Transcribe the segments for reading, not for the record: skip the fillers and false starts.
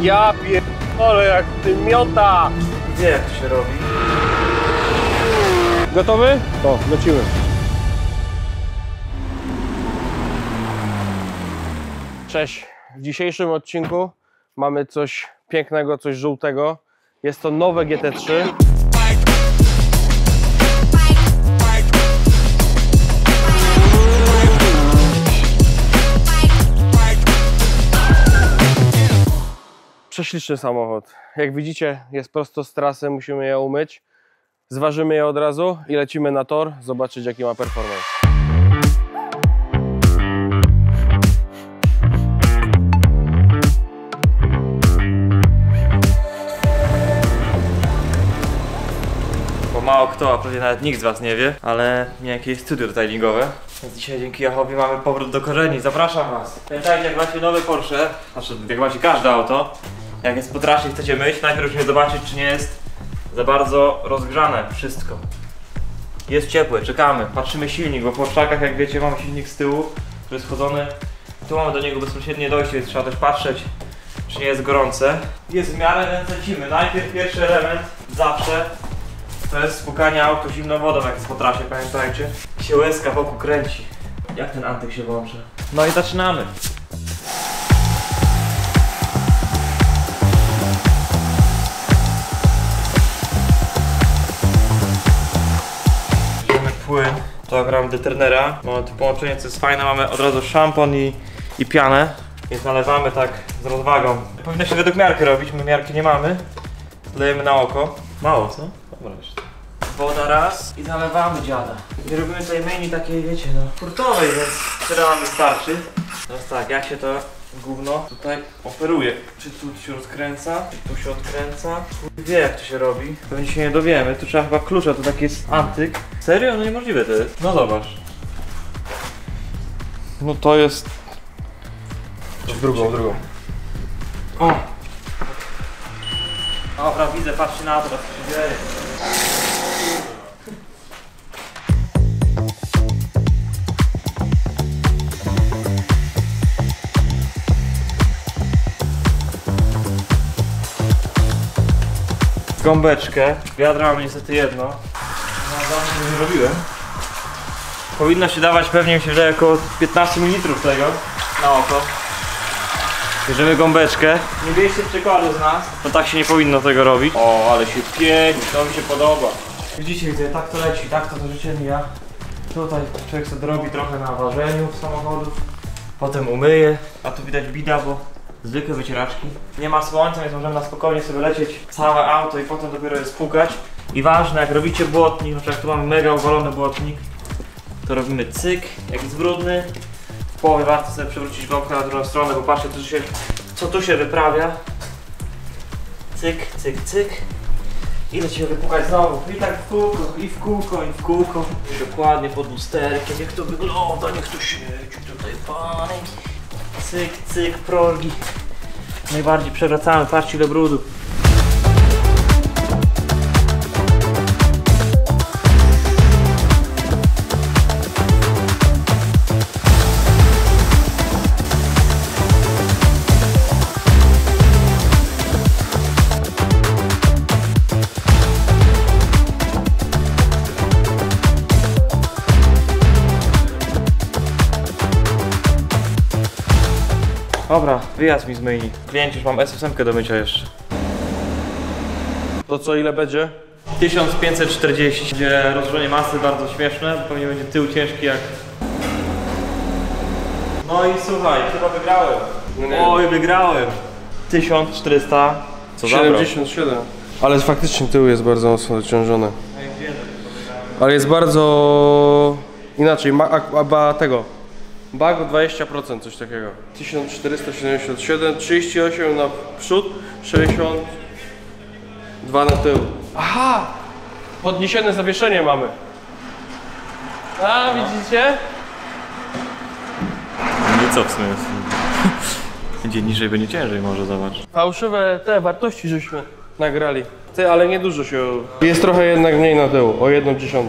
Ja pierdolę, jak ty miota! Wie jak to się robi. Gotowy? To, lecimy. Cześć. W dzisiejszym odcinku mamy coś pięknego, coś żółtego. Jest to nowe GT3. Prześliczny samochód. Jak widzicie, jest prosto z trasy, musimy je umyć. Zważymy je od razu i lecimy na tor, zobaczyć jaki ma performance. Bo mało kto, a prawie nawet nikt z was nie wie, ale nie jakieś studio stylingowe. Więc dzisiaj dzięki Jachowi mamy powrót do korzeni. Zapraszam was. Pamiętajcie, jak macie nowe Porsche, znaczy jak macie każde auto, jak jest po trasie i chcecie myć, najpierw musimy zobaczyć, czy nie jest za bardzo rozgrzane wszystko. Jest ciepłe, czekamy, patrzymy silnik, bo po szlakach, jak wiecie, mamy silnik z tyłu, który jest schodzony. Tu mamy do niego bezpośrednie dojście, więc trzeba też patrzeć, czy nie jest gorące. Jest w miarę, więc lecimy. Najpierw pierwszy element, zawsze, to jest spłukanie auto zimną wodą, jak jest po trasie, pamiętajcie. Się łezka wokół kręci. Jak ten antyk się włączy? No i zaczynamy. Bierzemy płyn, to gram Deternera. Mamy tu połączenie, co jest fajne, mamy od razu szampon i pianę. Więc nalewamy tak z rozwagą. Powinno się według miarki robić, my miarki nie mamy. Lejemy na oko. Mało, co? Dobra, jeszcze. Woda raz i zalewamy dziada. Nie robimy tej myjni takiej, wiecie, no, hurtowej, więc tyle nam wystarczy. Teraz tak, jak się to gówno tutaj operuje. Czy tu się rozkręca, czy tu się odkręca. Chuj wie jak to się robi. Pewnie się nie dowiemy. Tu trzeba chyba klucza, to taki jest antyk. Serio? No niemożliwe to jest. No zobacz. No to jest... Drugą. O! Dobra, widzę, patrzcie na to, co się dzieje. Gąbeczkę. Wiadra mam niestety jedno. Ja zawsze nie robiłem. Powinno się dawać, pewnie mi się wydaje, około 15 ml tego na oko. Bierzemy gąbeczkę. Nie bierzcie przykładu z nas, to tak się nie powinno tego robić. O, ale się pięknie, to mi się podoba. Widzicie, widzę, tak to leci, tak to życie mija. Tutaj człowiek sobie robi trochę na ważeniu samochodów, potem umyje, a tu widać bida, bo zwykłe wycieraczki. Nie ma słońca, więc możemy na spokojnie sobie lecieć całe auto i potem dopiero je spłukać. I ważne, jak robicie błotnik, na przykład tu mamy mega uwalony błotnik, to robimy cyk, jak jest brudny. W połowie warto sobie przewrócić gąbkę na drugą stronę, bo patrzcie, co tu się wyprawia. Cyk, cyk, cyk. I lecimy wypukać znowu. I tak w kółko, i w kółko, i w kółko. I dokładnie pod lusterkiem, jak to wygląda, niech to siedzi tutaj, panie. Cyk, cyk, progi. Najbardziej przewracamy, patrzcie ile brudu. Dobra, wyjazd mi z myjni. Klient już mam SS8 do mycia jeszcze. To co, ile będzie? 1540. Będzie rozłożenie masy bardzo śmieszne, pewnie będzie tył ciężki jak... No i słuchaj, chyba wygrałem. Oj, wygrałem. 1400. Co 77. Ale faktycznie tył jest bardzo mocno dociążony. Ale jest bardzo... inaczej, ma tego. Bag o 20%, coś takiego. 1477, 38 na przód, 62 na tył. Aha! Podniesione zawieszenie mamy. A, widzicie? Nie co w sumie jest. Będzie niżej, będzie ciężej może, zobacz. Fałszywe te wartości żeśmy nagrali. Ty, ale nie dużo się... Jest trochę jednak mniej na tył, o 1/10.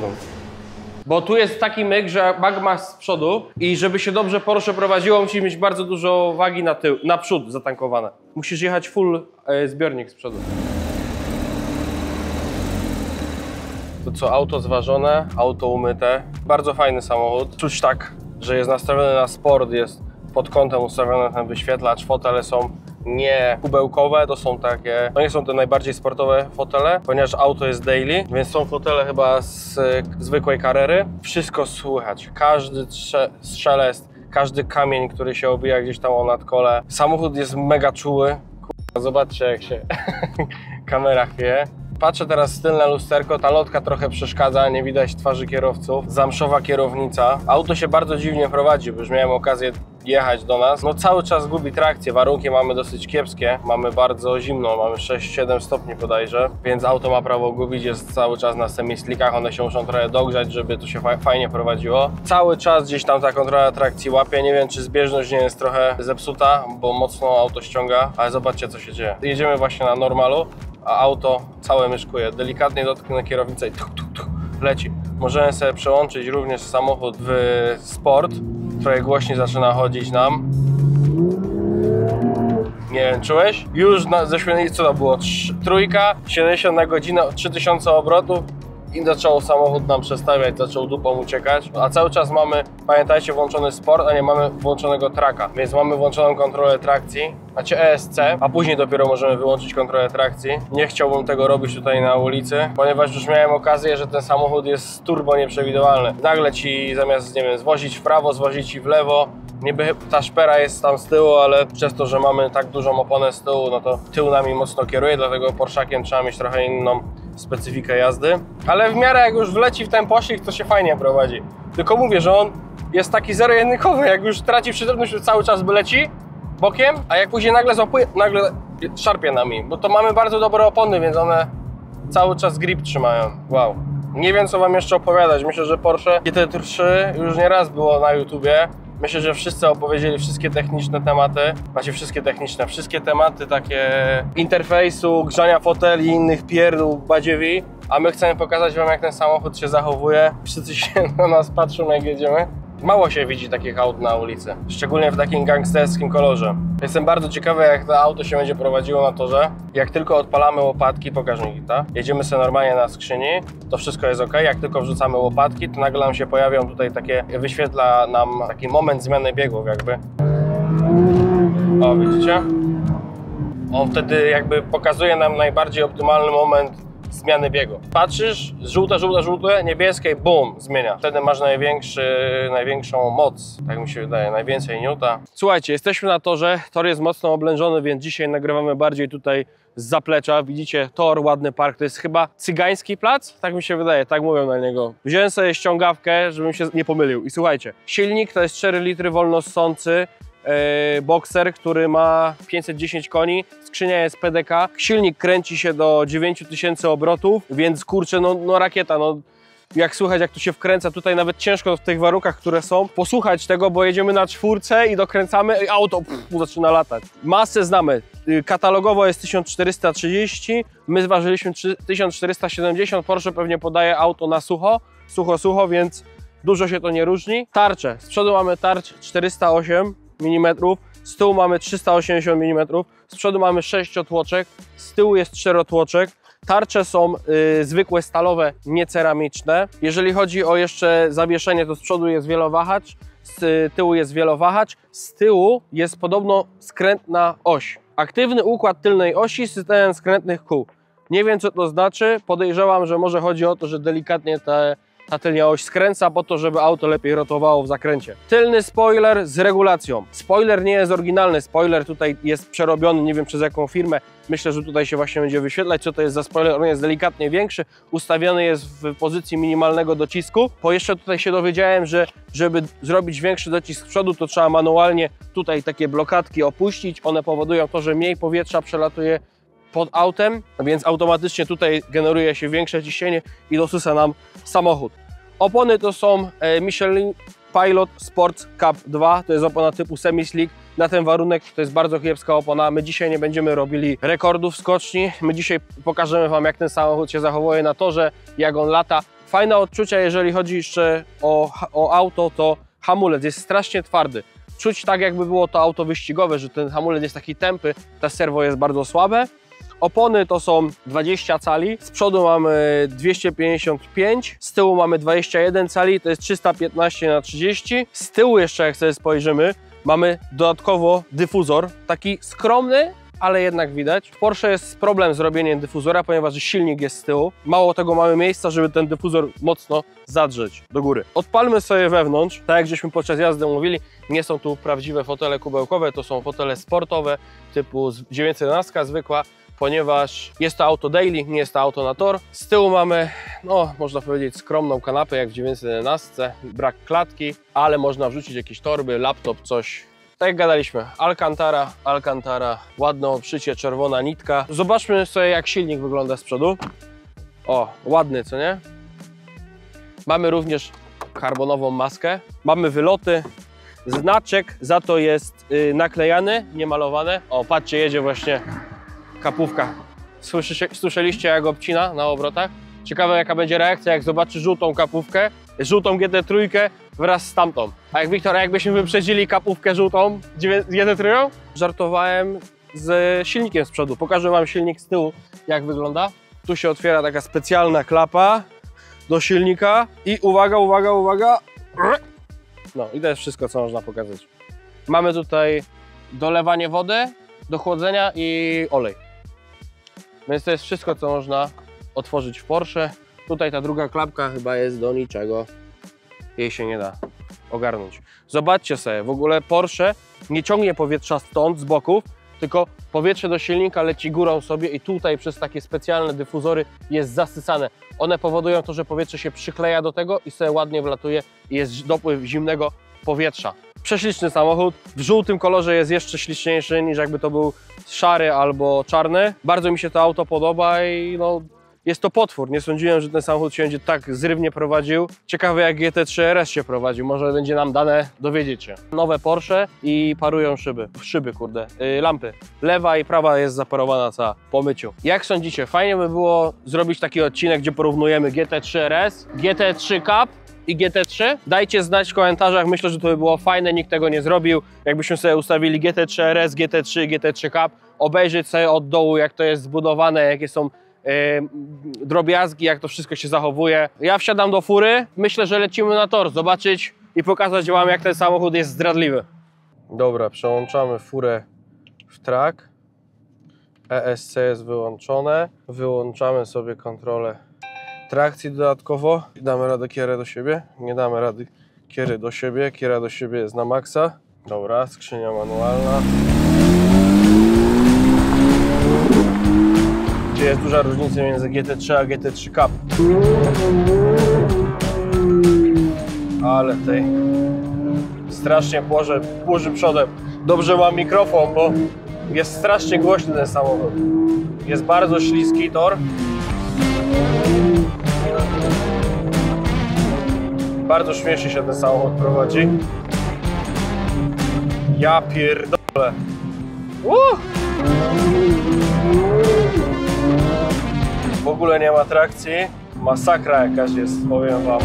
Bo tu jest taki myk, że bag ma z przodu i żeby się dobrze Porsche prowadziło, musisz mieć bardzo dużo wagi na tył, na przód zatankowane. Musisz jechać full zbiornik z przodu. To co, auto zważone, auto umyte. Bardzo fajny samochód. Czuć tak, że jest nastawiony na sport, jest pod kątem ustawiony ten wyświetlacz. Fotele są nie kubełkowe, to są takie, to nie są te najbardziej sportowe fotele, ponieważ auto jest daily, więc są fotele chyba z zwykłej Carrery. Wszystko słychać, każdy strzelest, każdy kamień, który się obija gdzieś tam o nadkole. Samochód jest mega czuły. Kurwa, zobaczcie jak się kamera chwieje. Patrzę teraz z tylne lusterko, ta lotka trochę przeszkadza, nie widać twarzy kierowców, zamszowa kierownica. Auto się bardzo dziwnie prowadzi, bo już miałem okazję jechać do nas. No cały czas gubi trakcję, warunki mamy dosyć kiepskie, mamy bardzo zimno, mamy 6-7 stopni bodajże, więc auto ma prawo gubić, jest cały czas na semi-slickach, one się muszą trochę dogrzać, żeby to się fajnie prowadziło. Cały czas gdzieś tam ta kontrola trakcji łapie, nie wiem czy zbieżność nie jest trochę zepsuta, bo mocno auto ściąga, ale zobaczcie co się dzieje. Jedziemy właśnie na normalu, a auto całe myszkuje. Delikatnie dotknę kierownicę i leci. Możemy sobie przełączyć również samochód w sport. Trochę głośniej zaczyna chodzić nam. Nie wiem, czułeś? Już ze średniej, co to było? Trójka, 70 na godzinę, 3000 obrotów i zaczął samochód nam przestawiać, zaczął dupą uciekać. A cały czas mamy, pamiętajcie, włączony sport, a nie mamy włączonego traka. Więc mamy włączoną kontrolę trakcji, znaczy ESC, a później dopiero możemy wyłączyć kontrolę trakcji. Nie chciałbym tego robić tutaj na ulicy, ponieważ już miałem okazję, że ten samochód jest turbo nieprzewidywalny. Nagle ci zamiast, nie wiem, zwozić w prawo, zwozić ci w lewo. Niby ta szpera jest tam z tyłu, ale przez to, że mamy tak dużą oponę z tyłu, no to tył nami mocno kieruje, dlatego Porszakiem trzeba mieć trochę inną specyfikę jazdy. Ale w miarę jak już wleci w ten pościg, to się fajnie prowadzi. Tylko mówię, że on jest taki zero-jedynkowy, jak już traci przytomność, to cały czas by leci bokiem, a jak później nagle złapuje, nagle szarpie nami, bo to mamy bardzo dobre opony, więc one cały czas grip trzymają. Wow. Nie wiem co wam jeszcze opowiadać, myślę, że Porsche GT3 już nie raz było na YouTubie. Myślę, że wszyscy opowiedzieli wszystkie techniczne tematy, wszystkie tematy takie interfejsu, grzania foteli, innych pierdół, badziewi, a my chcemy pokazać wam jak ten samochód się zachowuje. Wszyscy się na nas patrzą jak jedziemy. Mało się widzi takich aut na ulicy, szczególnie w takim gangsterskim kolorze. Jestem bardzo ciekawy jak to auto się będzie prowadziło na torze. Jak tylko odpalamy łopatki, pokaż mi Gita, jedziemy sobie normalnie na skrzyni, to wszystko jest ok. Jak tylko wrzucamy łopatki, to nagle nam się pojawią tutaj takie, wyświetla nam taki moment zmiany biegów jakby. O, widzicie? On wtedy jakby pokazuje nam najbardziej optymalny moment zmiany biegu. Patrzysz, żółte, niebieskie, bum, zmienia. Wtedy masz największą moc, tak mi się wydaje, najwięcej newta. Słuchajcie, jesteśmy na torze, tor jest mocno oblężony, więc dzisiaj nagrywamy bardziej tutaj z zaplecza. Widzicie, tor, ładny park, to jest chyba cygański plac? Tak mi się wydaje, tak mówią na niego. Wziąłem sobie ściągawkę, żebym się nie pomylił. I słuchajcie, silnik to jest 4 litry wolnossący, Boxer, który ma 510 koni, skrzynia jest PDK, silnik kręci się do 9000 obrotów, więc kurczę, no rakieta, no jak słuchać jak tu się wkręca, tutaj nawet ciężko w tych warunkach, które są, posłuchać tego, bo jedziemy na 4 i dokręcamy i auto zaczyna latać. Masę znamy, katalogowo jest 1430, my zważyliśmy 1470, Porsche pewnie podaje auto na sucho, więc dużo się to nie różni. Tarcze, z przodu mamy tarcz 408 mm, z tyłu mamy 380 mm, z przodu mamy 6 tłoczek, z tyłu jest 4 tłoczek. Tarcze są zwykłe stalowe, nie ceramiczne. Jeżeli chodzi o jeszcze zawieszenie, to z przodu jest wielowahacz, z tyłu jest wielowahacz, z tyłu jest podobno skrętna oś. Aktywny układ tylnej osi z systemem skrętnych kół. Nie wiem co to znaczy, podejrzewam, że może chodzi o to, że delikatnie ta tylnia oś skręca po to, żeby auto lepiej rotowało w zakręcie. Tylny spoiler z regulacją. Spoiler nie jest oryginalny, spoiler tutaj jest przerobiony, nie wiem przez jaką firmę. Myślę, że tutaj się właśnie będzie wyświetlać, co to jest za spoiler. On jest delikatnie większy, ustawiony jest w pozycji minimalnego docisku. Bo jeszcze tutaj się dowiedziałem, że żeby zrobić większy docisk z przodu, to trzeba manualnie tutaj takie blokadki opuścić. One powodują to, że mniej powietrza przelatuje pod autem, więc automatycznie tutaj generuje się większe ciśnienie i dosysa nam samochód. Opony to są Michelin Pilot Sports Cup 2, to jest opona typu semi-slick. Na ten warunek to jest bardzo kiepska opona. My dzisiaj nie będziemy robili rekordów skoczni. My dzisiaj pokażemy wam jak ten samochód się zachowuje na torze, jak on lata. Fajne odczucia, jeżeli chodzi jeszcze o auto, to hamulec jest strasznie twardy. Czuć tak, jakby było to auto wyścigowe, że ten hamulec jest taki tępy, ta serwo jest bardzo słabe. Opony to są 20 cali, z przodu mamy 255, z tyłu mamy 21 cali, to jest 315×30. Z tyłu jeszcze, jak sobie spojrzymy, mamy dodatkowo dyfuzor, taki skromny, ale jednak widać. W Porsche jest problem z robieniem dyfuzora, ponieważ silnik jest z tyłu. Mało tego, mamy miejsca, żeby ten dyfuzor mocno zadrzeć do góry. Odpalmy sobie wewnątrz, tak jak żeśmy podczas jazdy mówili, nie są tu prawdziwe fotele kubełkowe, to są fotele sportowe typu 911 zwykła, ponieważ jest to auto daily, nie jest to auto na tor. Z tyłu mamy, no można powiedzieć, skromną kanapę jak w 911, brak klatki, ale można wrzucić jakieś torby, laptop, coś. Tak jak gadaliśmy, Alcantara, ładne obszycie, czerwona nitka. Zobaczmy sobie, jak silnik wygląda z przodu. O, ładny, co nie? Mamy również karbonową maskę, mamy wyloty, znaczek za to jest naklejany, nie malowane. O, patrzcie, jedzie właśnie kapówka. Słyszeliście, jak obcina na obrotach? Ciekawe, jaka będzie reakcja, jak zobaczy żółtą kapówkę, żółtą GT3 wraz z tamtą. A jak Wiktor, jakbyśmy wyprzedzili kapówkę żółtą GT3? Żartowałem z silnikiem z przodu. Pokażę wam silnik z tyłu, jak wygląda. Tu się otwiera taka specjalna klapa do silnika i uwaga, uwaga, uwaga. No i to jest wszystko, co można pokazać. Mamy tutaj dolewanie wody do chłodzenia i olej. Więc to jest wszystko, co można otworzyć w Porsche. Tutaj ta druga klapka chyba jest do niczego. Jej się nie da ogarnąć. Zobaczcie sobie, w ogóle Porsche nie ciągnie powietrza stąd, z boków, tylko powietrze do silnika leci górą sobie i tutaj przez takie specjalne dyfuzory jest zasysane. One powodują to, że powietrze się przykleja do tego i sobie ładnie wlatuje i jest dopływ zimnego powietrza. Prześliczny samochód. W żółtym kolorze jest jeszcze śliczniejszy niż jakby to był szary albo czarny. Bardzo mi się to auto podoba i no, jest to potwór. Nie sądziłem, że ten samochód się będzie tak zrywnie prowadził. Ciekawe, jak GT3 RS się prowadził. Może będzie nam dane dowiedzieć się. Nowe Porsche i parują szyby, kurde, lampy. Lewa i prawa jest zaparowana cała po myciu. Jak sądzicie, fajnie by było zrobić taki odcinek, gdzie porównujemy GT3 RS, GT3 Cup i GT3? Dajcie znać w komentarzach, myślę, że to by było fajne, nikt tego nie zrobił. Jakbyśmy sobie ustawili GT3 RS, GT3, GT3 Cup, obejrzeć sobie od dołu, jak to jest zbudowane, jakie są drobiazgi, jak to wszystko się zachowuje. Ja wsiadam do fury, myślę, że lecimy na tor, zobaczyć i pokazać wam, jak ten samochód jest zdradliwy. Dobra, przełączamy furę w track. ESC jest wyłączone. Wyłączamy sobie kontrolę trakcji dodatkowo. Damy radę kierę do siebie? Nie damy rady kiery do siebie. Kiera do siebie jest na maksa. Dobra, skrzynia manualna. Gdzie jest duża różnica między GT3 a GT3 Cup. Ale tej strasznie płoży przodem. Dobrze mam mikrofon, bo jest strasznie głośny ten samochód. Jest bardzo śliski tor. Bardzo śmiesznie się ten samochód prowadzi. Ja pierdolę. W ogóle nie ma trakcji. Masakra jakaś jest, powiem wam.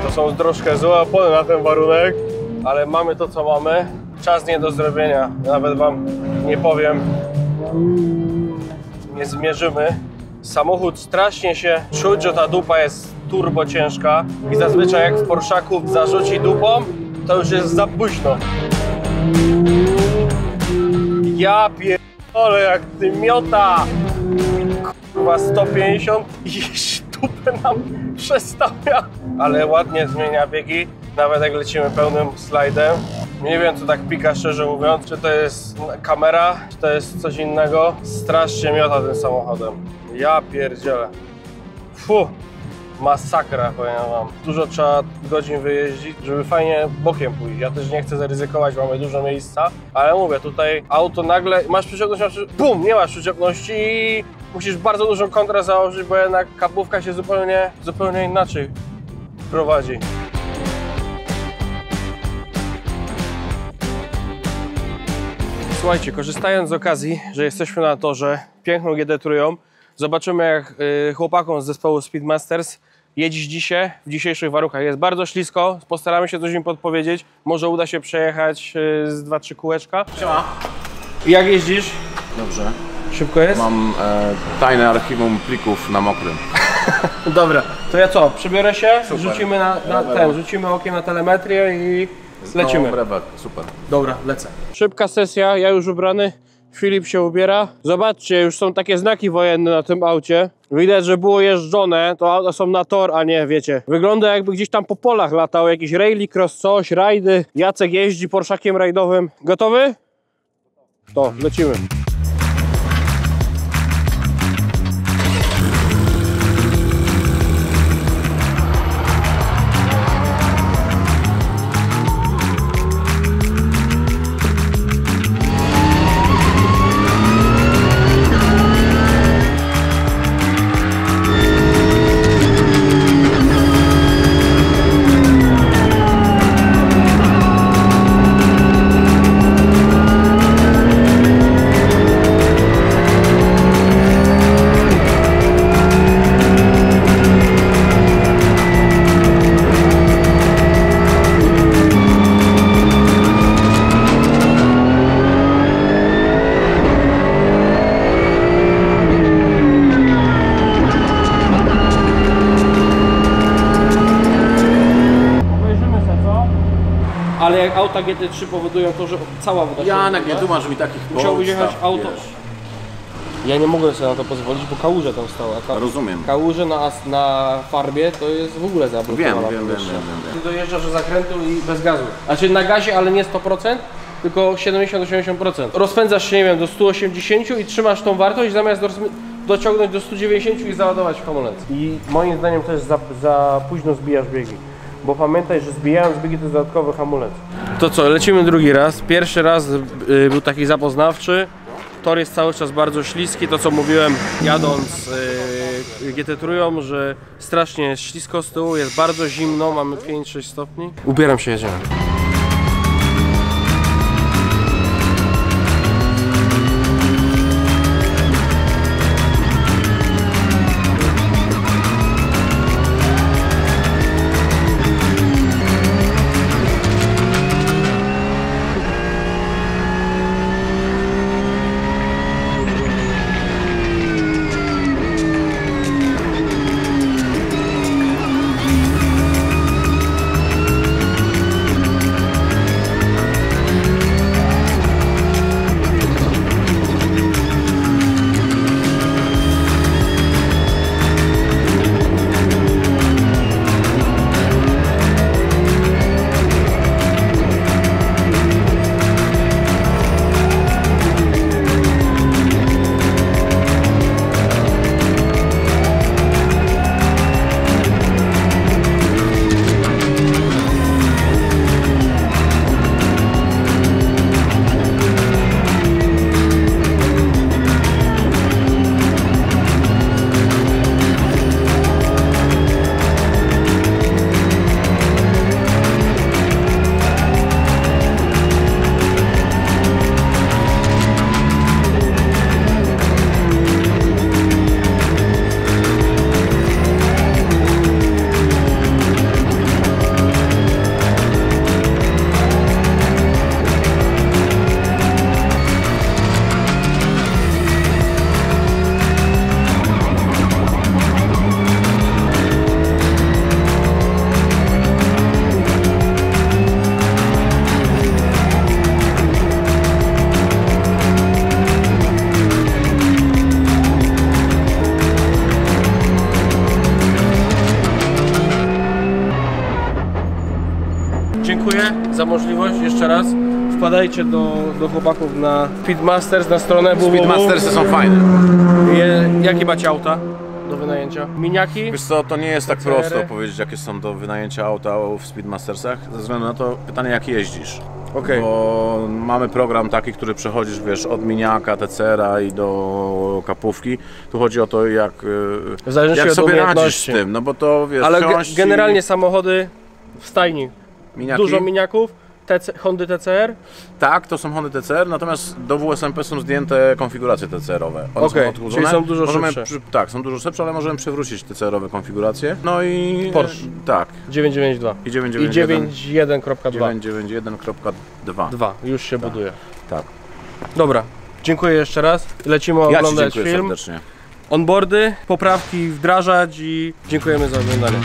To są troszkę złe opony na ten warunek, ale mamy to, co mamy. Czas nie do zrobienia. Nawet wam nie powiem. Nie zmierzymy. Samochód strasznie się czuć, że ta dupa jest turbo ciężka i zazwyczaj jak w Porszaku zarzuci dupą, to już jest za późno. Ja pierdolę, jak ty miota! Kurwa, 150 i dupę nam przestawia. Ale ładnie zmienia biegi, nawet jak lecimy pełnym slajdem. Nie wiem, co tak pika, szczerze mówiąc, czy to jest kamera, czy to jest coś innego. Strasznie miota tym samochodem. Ja pierdzielę. Fu, masakra, powiem wam. Dużo trzeba godzin wyjeździć, żeby fajnie bokiem pójść. Ja też nie chcę zaryzykować, mamy dużo miejsca, ale mówię, tutaj auto nagle, masz przyczepność, bum, nie masz przyczepności i musisz bardzo dużą kontrę założyć, bo jednak kapówka się zupełnie inaczej prowadzi. Słuchajcie, korzystając z okazji, że jesteśmy na torze piękną GT3, Zobaczymy, jak chłopakom z zespołu Speedmasters jeździć dzisiaj, w dzisiejszych warunkach. Jest bardzo ślisko, postaramy się coś im podpowiedzieć. Może uda się przejechać z 2-3 kółeczka. Siema. Jak jeździsz? Dobrze. Szybko jest? Mam tajne archiwum plików na mokrym. Dobra, to ja co? Przebiorę się, Super. rzucimy rzucimy okiem na telemetrię i lecimy. Dobra, super. Dobra, lecę. Szybka sesja, ja już ubrany. Filip się ubiera. Zobaczcie, już są takie znaki wojenne na tym aucie. Widać, że było jeżdżone, to auta są na tor, a nie, wiecie. Wygląda, jakby gdzieś tam po polach latał, jakiś rallycross, coś, rajdy. Jacek jeździ Porszakiem rajdowym. Gotowy? To, lecimy. Ale jak auta GT3 powodują to, że cała woda się Janek, nie odbywa, tłumacz mi takich musiałbyś jechać podstaw, auto. wiesz. Ja nie mogę sobie na to pozwolić, bo kałuża tam stała. Rozumiem. Kałuże na farbie to jest w ogóle zablokowana. Wiem. Ty dojeżdżasz do zakrętu i bez gazu. Znaczy na gazie, ale nie 100%, tylko 70-80%. Rozpędzasz się, nie wiem, do 180 i trzymasz tą wartość, zamiast dociągnąć do 190 i załadować w hamulec. I moim zdaniem też za późno zbijasz biegi. Bo pamiętaj, że zbijając biegi to jest dodatkowy hamulec. To co, lecimy drugi raz. Pierwszy raz był taki zapoznawczy. Tor jest cały czas bardzo śliski. To co mówiłem jadąc GT3, że strasznie jest ślisko z tyłu, jest bardzo zimno, mamy 5-6 stopni. Ubieram się, jedziemy. Dziękuję za możliwość, jeszcze raz. Wpadajcie do chłopaków na Speedmasters, na stronę www. Speedmastersy są fajne. Jakie macie auta do wynajęcia? Miniaki? Wiesz co, to nie jest tak PCR-y? prosto powiedzieć, jakie są do wynajęcia auta w Speedmastersach, ze względu na to pytanie, jak jeździsz. Okej. Bo mamy program taki, który przechodzisz, wiesz, od miniaka, TCR-a i do kapówki. Tu chodzi o to, jak Zależy od sobie radzisz z umiejętności. tym, no bo to wiesz, Ale wsiąść generalnie samochody w stajni. miniaki. Dużo miniaków, Hondy TCR? Tak, to są Hondy TCR, natomiast do WSMP są zdjęte konfiguracje TCR-owe. One Okej, są odchudzone. czyli są dużo Możemy szybsze. Tak, są dużo szybsze, ale możemy przywrócić TCR-owe konfiguracje. No i... Porsche. Tak. 992. I I 991. 9.1.2. 991.2. 2. Już się buduje. Tak. Dobra, dziękuję jeszcze raz. Lecimy Ja Ci oglądać dziękuję film. serdecznie. Onboardy, poprawki wdrażać i dziękujemy za oglądanie.